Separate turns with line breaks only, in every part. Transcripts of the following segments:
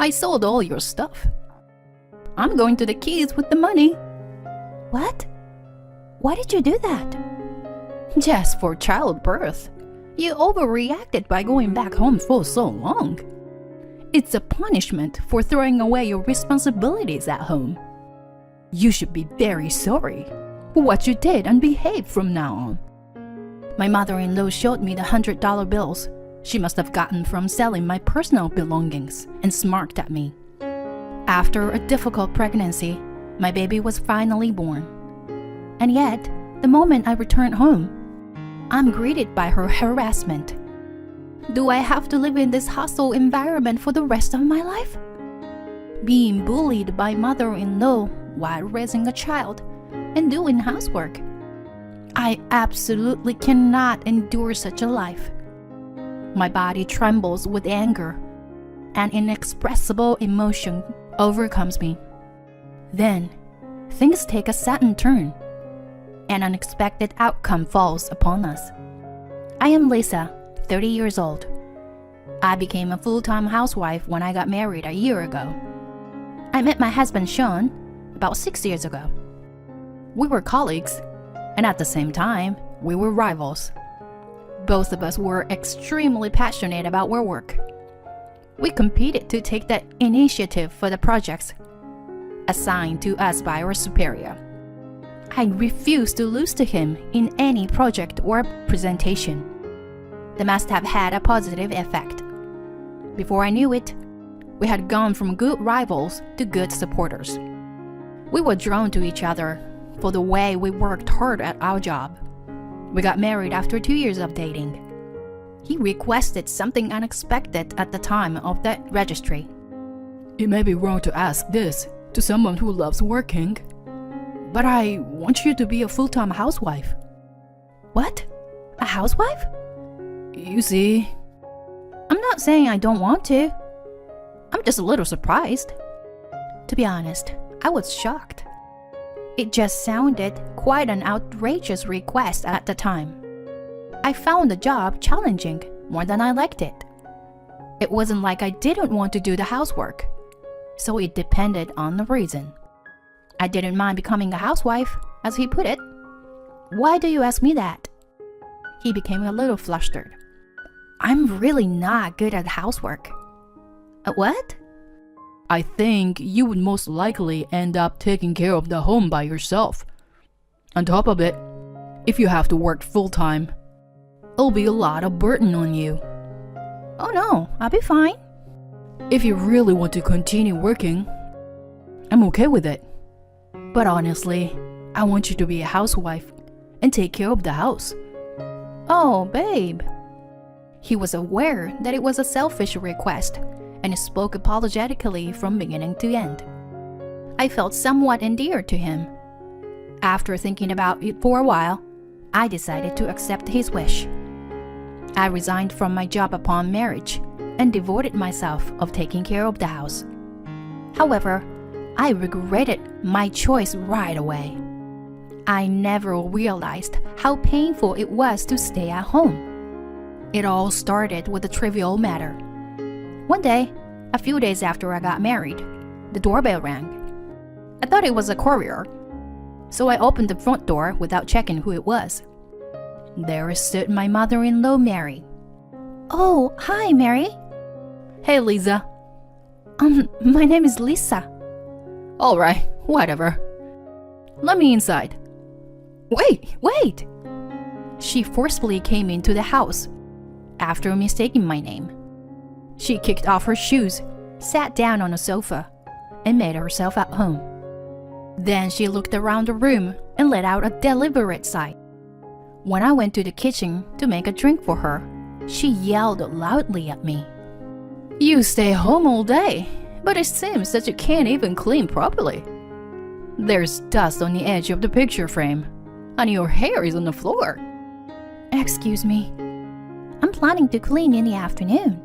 I sold all your stuff. I'm going to the Keys with the money.
What? Why did you do that?
Just for childbirth. You overreacted by going back home for so long. It's a punishment for throwing away your responsibilities at home. You should be very sorry for what you did and behave from now on. My mother-in-law showed me the $100 bills she must have gotten from selling my personal belongings and smirked at me. After a difficult pregnancy, my baby was finally born. And yet, the moment I returned home, I'm greeted by her harassment. Do I have to live in this hostile environment for the rest of my life? Being bullied by mother-in-law while raising a child and doing housework. I absolutely cannot endure such a life. My body trembles with anger. An inexpressible emotion overcomes me. Then, things take a sudden turn. An unexpected outcome falls upon us. I am Lisa, 30 years old. I became a full-time housewife when I got married a year ago. I met my husband Sean about 6 years ago. We were colleagues, and at the same time, we were rivals. Both of us were extremely passionate about our work. We competed to take the initiative for the projects assigned to us by our superior. I refused to lose to him in any project or presentation. They must have had a positive effect. Before I knew it, we had gone from good rivals to good supporters. We were drawn to each other for the way we worked hard at our job. We got married after 2 years of dating. He requested something unexpected at the time of the registry.
It may be wrong to ask this to someone who loves working, but I want you to be a full-time housewife.
What? A housewife?
You see,
I'm not saying I don't want to. I'm just a little surprised.
To be honest, I was shocked. It just sounded quite an outrageous request at the time. I found the job challenging more than I liked it. It wasn't like I didn't want to do the housework, so it depended on the reason. I didn't mind becoming a housewife, as he put it. Why do you ask me that? He became a little flustered. I'm really not good at housework. What?
I think you would most likely end up taking care of the home by yourself. On top of it, if you have to work full-time, it'll be a lot of burden on you.
Oh no, I'll be fine.
If you really want to continue working, I'm okay with it. But honestly, I want you to be a housewife and take care of the house.
Oh, babe. He was aware that it was a selfish request and spoke apologetically from beginning to end. I felt somewhat endeared to him. After thinking about it for a while, I decided to accept his wish. I resigned from my job upon marriage and devoted myself of taking care of the house. However, I regretted my choice right away. I never realized how painful it was to stay at home. It all started with a trivial matter. One day, a few days after I got married, the doorbell rang. I thought it was a courier, so I opened the front door without checking who it was. There stood my mother-in-law, Mary. Oh, hi, Mary.
Hey, Lisa.
My name is Lisa.
All right, whatever. Let me inside.
Wait! She forcefully came into the house after mistaking my name. She kicked off her shoes, sat down on a sofa, and made herself at home. Then she looked around the room and let out a deliberate sigh. When I went to the kitchen to make a drink for her, she yelled loudly at me.
You stay home all day, but it seems that you can't even clean properly. There's dust on the edge of the picture frame, and your hair is on the floor.
Excuse me. I'm planning to clean in the afternoon.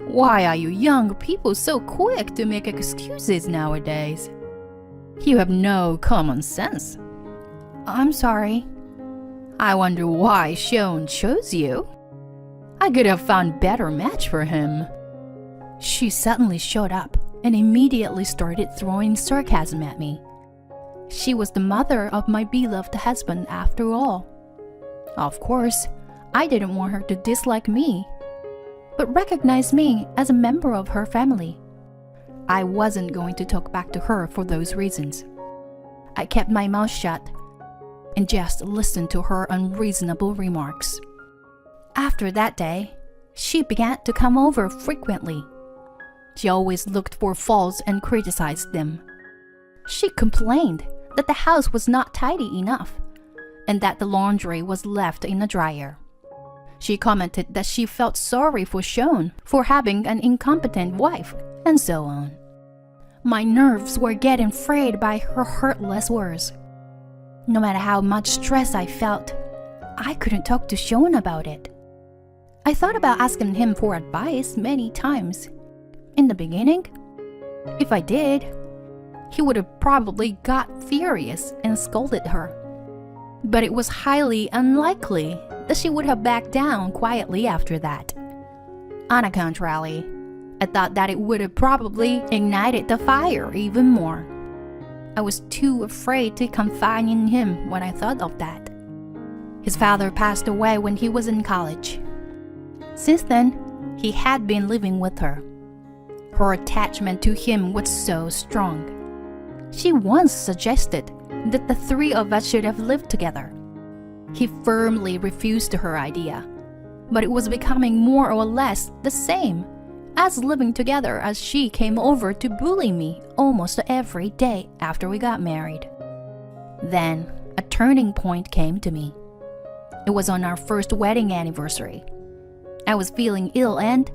Why are you young people so quick to make excuses nowadays? You have no common sense.
I'm sorry.
I wonder why Sean chose you. I could have found a better match for him.
She suddenly showed up and immediately started throwing sarcasm at me. She was the mother of my beloved husband after all. Of course, I didn't want her to dislike me, but recognize me as a member of her family. I wasn't going to talk back to her for those reasons. I kept my mouth shut and just listened to her unreasonable remarks. After that day, she began to come over frequently. She always looked for faults and criticized them. She complained that the house was not tidy enough and that the laundry was left in the dryer. She commented that she felt sorry for Sean for having an incompetent wife, and so on. My nerves were getting frayed by her heartless words. No matter how much stress I felt, I couldn't talk to Sean about it. I thought about asking him for advice many times. In the beginning, if I did, he would have probably got furious and scolded her. But it was highly unlikely that she would have backed down quietly after that. On the contrary, I thought that it would have probably ignited the fire even more. I was too afraid to confide in him when I thought of that. His father passed away when he was in college. Since then, he had been living with her. Her attachment to him was so strong. She once suggested that the three of us should have lived together. He firmly refused her idea, but it was becoming more or less the same as living together as she came over to bully me almost every day after we got married. Then, a turning point came to me. It was on our first wedding anniversary. I was feeling ill and,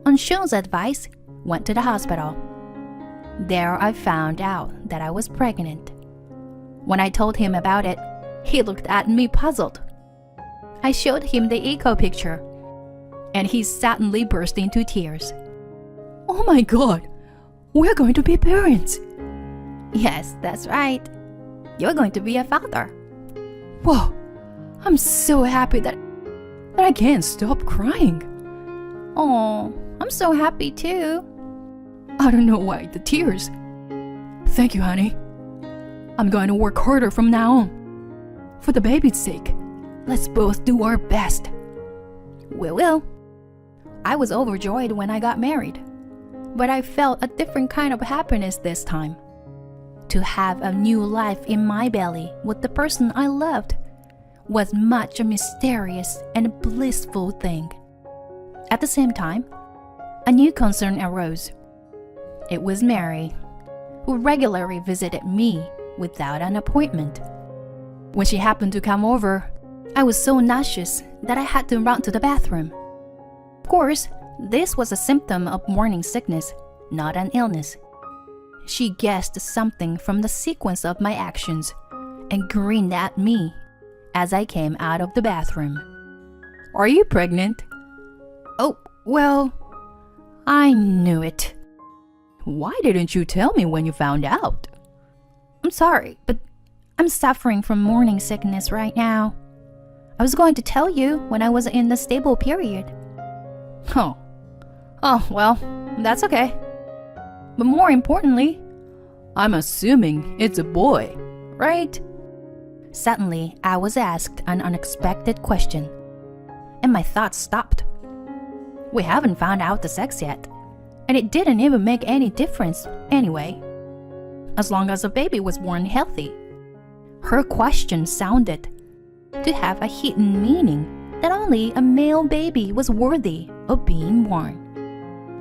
on Sean's advice, went to the hospital. There I found out that I was pregnant. When I told him about it, he looked at me puzzled. I showed him the echo picture, and he suddenly burst into tears.
Oh my God, we're going to be parents.
Yes, that's right. You're going to be a father.
Whoa, I'm so happy that I can't stop crying.
Oh, I'm so happy too.
I don't know why the tears. Thank you, honey. I'm going to work harder from now on. For the baby's sake, let's both do our best.
We will. I was overjoyed when I got married, but I felt a different kind of happiness this time. To have a new life in my belly with the person I loved was much a mysterious and blissful thing. At the same time, a new concern arose. It was Mary, who regularly visited me without an appointment. When she happened to come over, I was so nauseous that I had to run to the bathroom. Of course, this was a symptom of morning sickness, not an illness. She guessed something from the sequence of my actions and grinned at me as I came out of the bathroom.
Are you pregnant?
Oh, well, I knew it.
Why didn't you tell me when you found out?
I'm sorry, but I'm suffering from morning sickness right now. I was going to tell you when I was in the stable period.
Oh,
well, that's okay. But more importantly,
I'm assuming it's a boy,
right? Suddenly, I was asked an unexpected question, and my thoughts stopped. We haven't found out the sex yet, and it didn't even make any difference anyway, as long as the baby was born healthy. Her question sounded to have a hidden meaning that only a male baby was worthy of being born.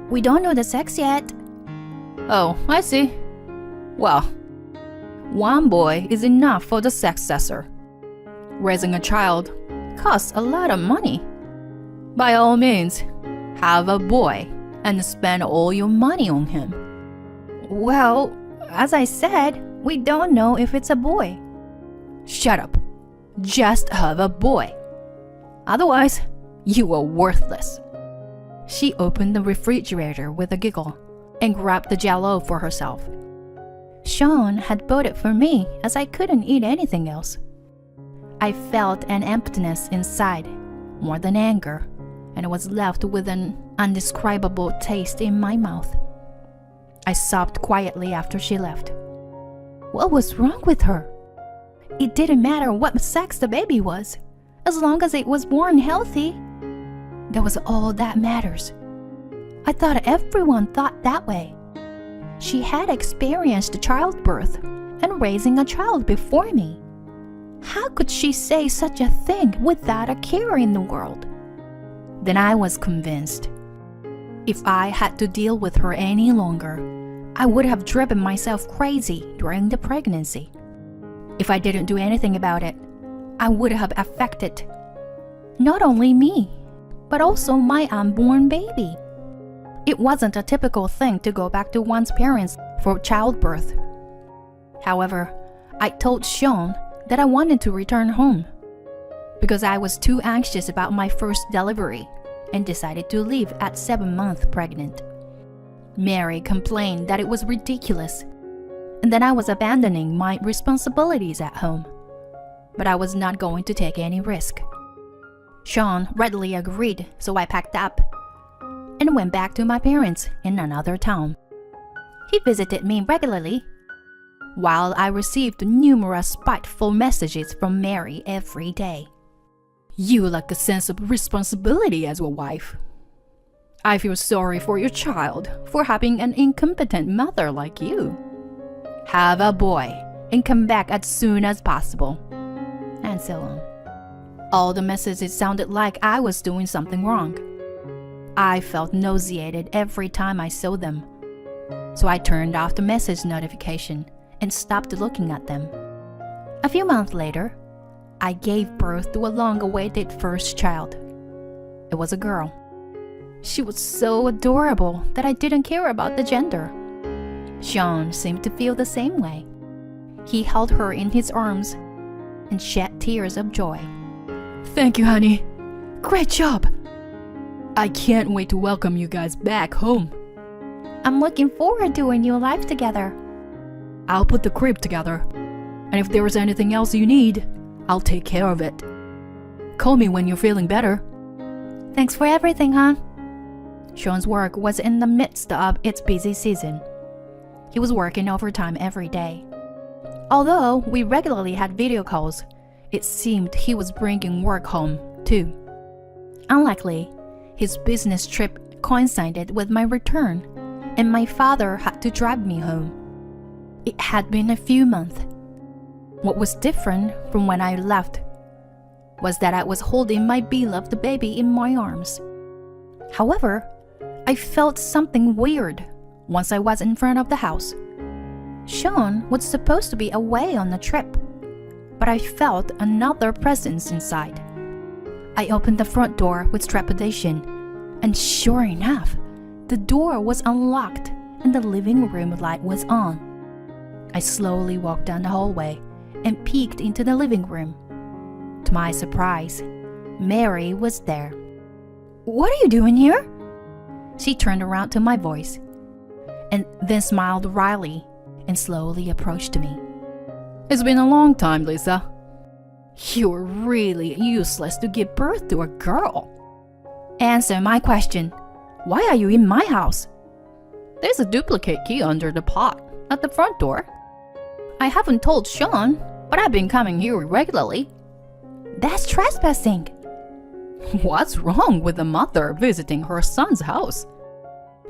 We don't know the sex yet.
Oh, I see. Well, one boy is enough for the successor. Raising a child costs a lot of money. By all means, have a boy and spend all your money on him.
Well, as I said, we don't know if it's a boy.
Shut up. Just have a boy. Otherwise, you are worthless.
She opened the refrigerator with a giggle and grabbed the Jell-O for herself. Sean had bought it for me as I couldn't eat anything else. I felt an emptiness inside, more than anger, and I was left with an undescribable taste in my mouth. I sobbed quietly after she left. What was wrong with her? It didn't matter what sex the baby was, as long as it was born healthy. That was all that matters. I thought everyone thought that way. She had experienced childbirth and raising a child before me. How could she say such a thing without a care in the world? Then I was convinced. If I had to deal with her any longer, I would have driven myself crazy during the pregnancy. If I didn't do anything about it, I would have affected not only me, but also my unborn baby. It wasn't a typical thing to go back to one's parents for childbirth. However, I told Sean that I wanted to return home because I was too anxious about my first delivery and decided to leave at 7 months pregnant. Mary complained that it was ridiculous and that I was abandoning my responsibilities at home, but I was not going to take any risk. Sean readily agreed, so I packed up and went back to my parents in another town. He visited me regularly, while I received numerous spiteful messages from Mary every day.
You lack a sense of responsibility as a wife. I feel sorry for your child for having an incompetent mother like you. Have a boy and come back as soon as possible.
And so on.
All the messages sounded like I was doing something wrong. I felt nauseated every time I saw them, so I turned off the message notification and stopped looking at them.
A few months later, I gave birth to a long-awaited first child. It was a girl. She was so adorable that I didn't care about the gender. Sean seemed to feel the same way. He held her in his arms and shed tears of joy.
Thank you, honey. Great job. I can't wait to welcome you guys back home.
I'm looking forward to a new life together.
I'll put the crib together, and if there is anything else you need, I'll take care of it. Call me when you're feeling better.
Thanks for everything, hon. Sean's work was in the midst of its busy season. He was working overtime every day. Although we regularly had video calls, it seemed he was bringing work home, too. Unlikely, his business trip coincided with my return, and my father had to drive me home. It had been a few months. What was different from when I left was that I was holding my beloved baby in my arms. However, I felt something weird once I was in front of the house. Sean was supposed to be away on a trip, but I felt another presence inside. I opened the front door with trepidation, and sure enough, the door was unlocked and the living room light was on. I slowly walked down the hallway and peeked into the living room. To my surprise, Mary was there. "What are you doing here?" She turned around to my voice, and then smiled wryly and slowly approached me.
It's been a long time, Lisa.
You're really useless to give birth to a girl. Answer my question. Why are you in my house?
There's a duplicate key under the pot at the front door.
I haven't told Sean, but I've been coming here regularly. That's trespassing.
What's wrong with a mother visiting her son's house?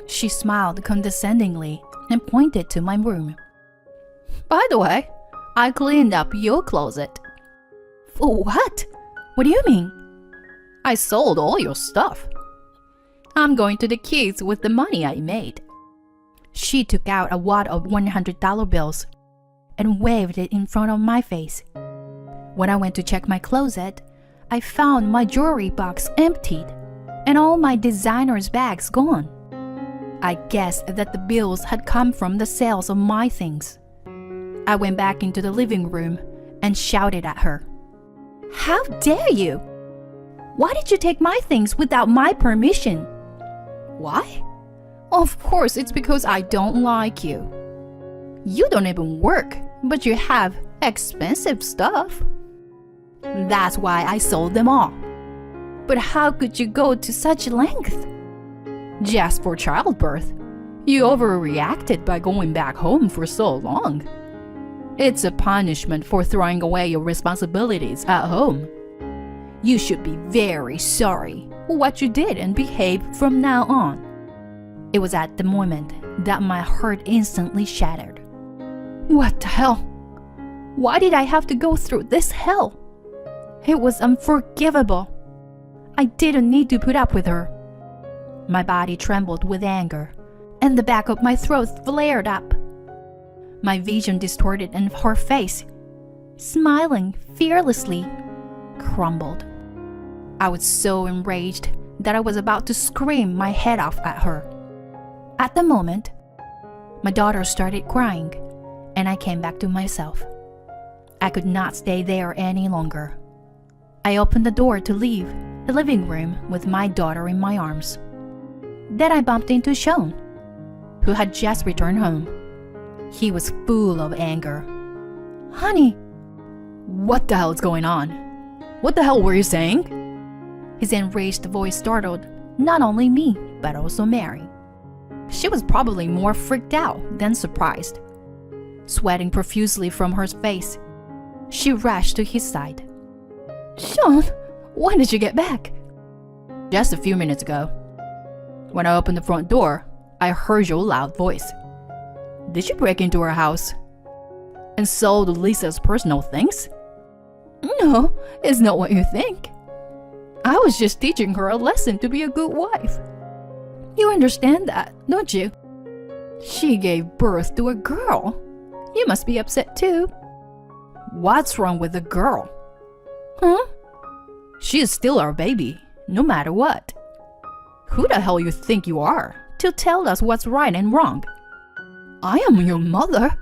She smiled condescendingly and pointed to my room.
By the way, I cleaned up your closet.
For what? What do you mean?
I sold all your stuff. I'm going to the kids with the money I made.
She took out a wad of $100 bills and waved it in front of my face. When I went to check my closet, I found my jewelry box emptied and all my designer's bags gone. I guessed that the bills had come from the sales of my things. I went back into the living room and shouted at her. How dare you? Why did you take my things without my permission?
Why? Of course, it's because I don't like you. You don't even work, but you have expensive stuff.
That's why I sold them all. But how could you go to such length?
Just for childbirth, you overreacted by going back home for so long. It's a punishment for throwing away your responsibilities at home. You should be very sorry for what you did and behave from now on. It was at the moment that my heart instantly shattered. What the hell? Why did I have to go through this hell? It was unforgivable. I didn't need to put up with her. My body trembled with anger, and the back of my throat flared up. My vision distorted and her face, smiling fearlessly, crumbled. I was so enraged that I was about to scream my head off at her. At the moment, my daughter started crying, and I came back to myself. I could not stay there any longer. I opened the door to leave the living room with my daughter in my arms. Then I bumped into Sean, who had just returned home. He was full of anger. Honey,
What the hell is going on? What the hell were you saying?
his enraged voice startled not only me, but also Mary. She was probably more freaked out than surprised. Sweating profusely from her face, she rushed to his side. Sean, when did you get back?
Just a few minutes ago. When I opened the front door, I heard your loud voice. Did you break into her house and sold Lisa's personal things?
No, it's not what you think. I was just teaching her a lesson to be a good wife. You understand that, don't you? She gave birth to a girl. You must be upset too.
What's wrong with the girl?
Huh?
She is still our baby, no matter what. Who the hell you think you are to tell us what's right and wrong?
I am your mother.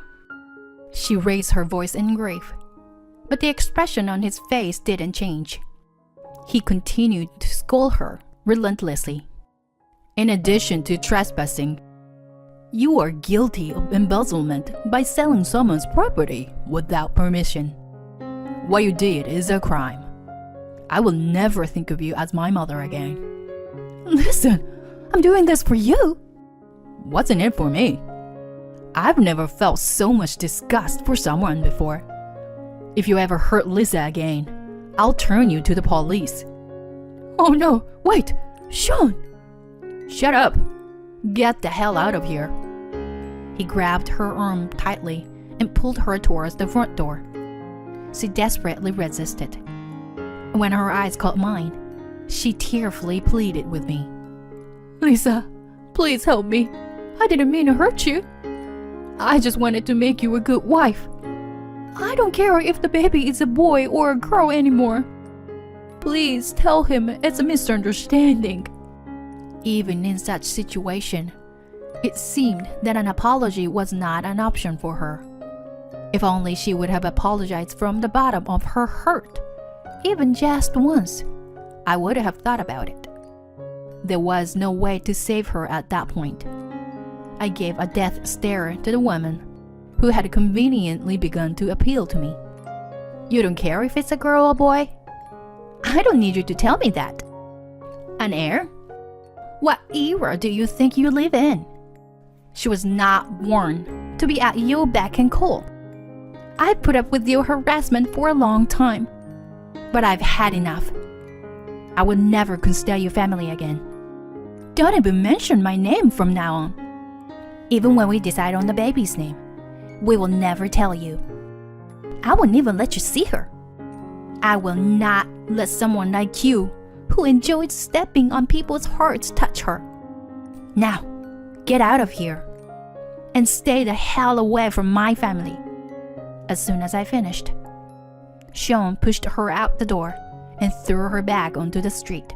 She raised her voice in grief, but the expression on his face didn't change. He continued to scold her relentlessly.
In addition to trespassing, you are guilty of embezzlement by selling someone's property without permission. What you did is a crime. I will never think of you as my mother again.
Listen, I'm doing this for you.
What's in it for me? I've never felt so much disgust for someone before. If you ever hurt Lisa again, I'll turn you to the police.
Oh no, wait, Sean!
Shut up. Get the hell out of here.
He grabbed her arm tightly and pulled her towards the front door. She desperately resisted. When her eyes caught mine, she tearfully pleaded with me. Lisa, please help me. I didn't mean to hurt you. I just wanted to make you a good wife. I don't care if the baby is a boy or a girl anymore. Please tell him it's a misunderstanding. Even in such situation, it seemed that an apology was not an option for her. If only she would have apologized from the bottom of her heart, even just once, I would have thought about it. There was no way to save her at that point. I gave a death stare to the woman, who had conveniently begun to appeal to me. You don't care if it's a girl or boy? I don't need you to tell me that. An heir? What era do you think you live in? She was not born to be at your beck and call. I put up with your harassment for a long time, but I've had enough. I will never consider your family again. Don't even mention my name from now on. Even when we decide on the baby's name, we will never tell you. I won't even let you see her. I will not let someone like you, who enjoys stepping on people's hearts, touch her. Now, get out of here and stay the hell away from my family. As soon as I finished, Sean pushed her out the door and threw her bag onto the street.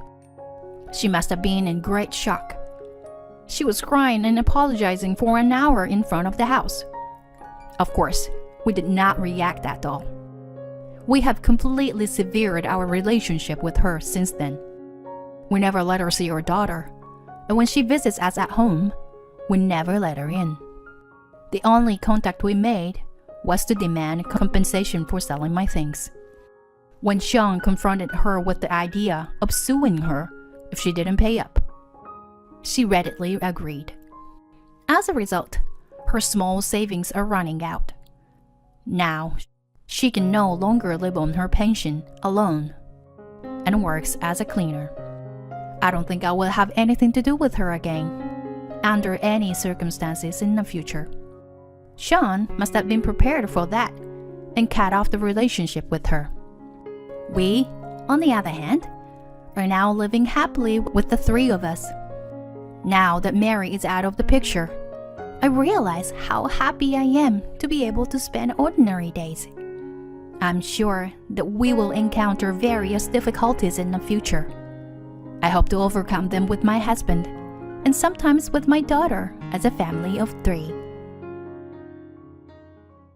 She must have been in great shock. She was crying and apologizing for an hour in front of the house. Of course, we did not react at all. We have completely severed our relationship with her since then. We never let her see our daughter, and when she visits us at home, we never let her in. The only contact we made was to demand compensation for selling my things. When Sean confronted her with the idea of suing her if she didn't pay up,
She readily agreed. As a result, her small savings are running out. Now, she can no longer live on her pension alone and works as a cleaner. I don't think I will have anything to do with her again, under any circumstances in the future. Sean must have been prepared for that and cut off the relationship with her. We, on the other hand, are now living happily with the three of us. Now that Mary is out of the picture, I realize how happy I am to be able to spend ordinary days. I'm sure that we will encounter various difficulties in the future. I hope to overcome them with my husband, and sometimes with my daughter as a family of 3.